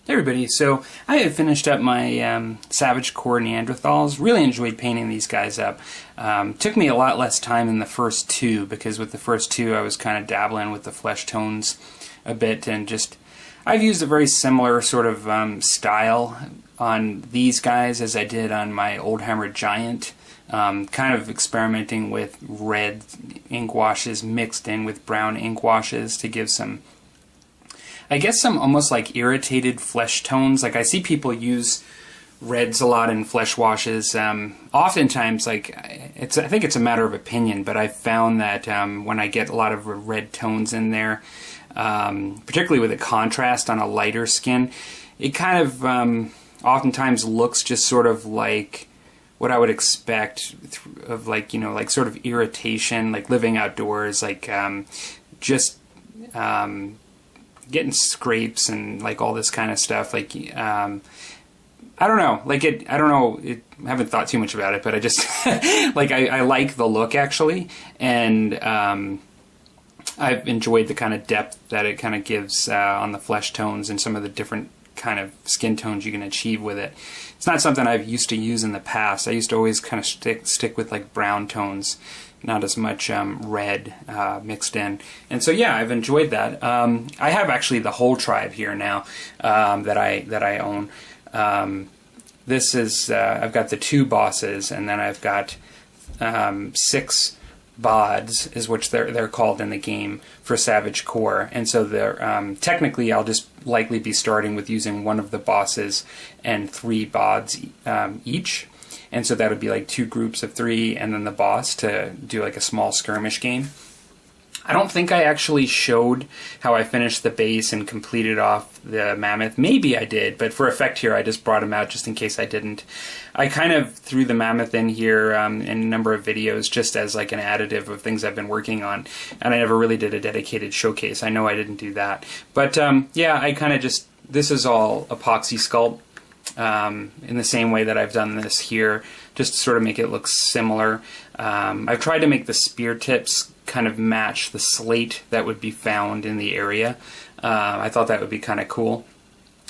Hey everybody, so I have finished up my Savage Core Neanderthals. Really enjoyed painting these guys up. Took me a lot less time than the first two, because with the first two I was kind of dabbling with the flesh tones a bit, and just I've used a very similar sort of style on these guys as I did on my Old Hammer Giant. Kind of experimenting with red ink washes mixed in with brown ink washes to give some, I guess, some almost like irritated flesh tones. Like I see people use reds a lot in flesh washes. Oftentimes, like I think it's a matter of opinion, but I've found that when I get a lot of red tones in there, particularly with a contrast on a lighter skin, it kind of oftentimes looks just sort of like what I would expect of, like, you know, like sort of irritation, like living outdoors, like just getting scrapes and like all this kind of stuff. Like I don't know, like I don't know, I haven't thought too much about it, but I just like I like the look actually, and I've enjoyed the kind of depth that it kind of gives on the flesh tones and some of the different kind of skin tones you can achieve with it. It's not something I've used to use in the past. I used to always kind of stick with like brown tones, not as much red mixed in. And so yeah, I've enjoyed that. I have actually the whole tribe here now that I own. This is I've got the 2 bosses, and then I've got 6 bods, is which they're called in the game for Savage Core. And so they're technically I'll just likely be starting with using one of the bosses and 3 bods each. And so that would be like 2 groups of 3 and then the boss to do like a small skirmish game. I don't think I actually showed how I finished the base and completed off the mammoth. Maybe I did, but for effect here I just brought him out just in case I didn't. I kind of threw the mammoth in here in a number of videos just as like an additive of things I've been working on, and I never really did a dedicated showcase. I know I didn't do that. But yeah, I kind of just, this is all epoxy sculpt. In the same way that I've done this here, just to sort of make it look similar. I've tried to make the spear tips kind of match the slate that would be found in the area. I thought that would be kind of cool.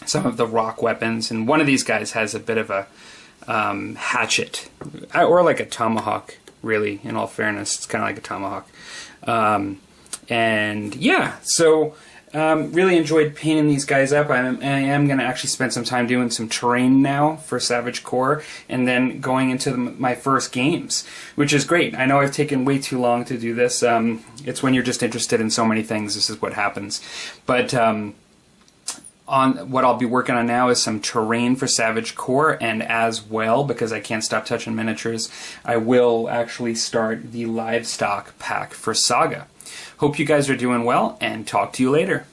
Some of the rock weapons, and one of these guys has a bit of a hatchet, or like a tomahawk, really, in all fairness. It's kind of like a tomahawk. And yeah, so really enjoyed painting these guys up. I am going to actually spend some time doing some terrain now for Savage Core, and then going into my first games, which is great. I know I've taken way too long to do this. It's when you're just interested in so many things, this is what happens. But on what I'll be working on now is some terrain for Savage Core, and as well, because I can't stop touching miniatures, I will actually start the livestock pack for Saga. Hope you guys are doing well, and talk to you later.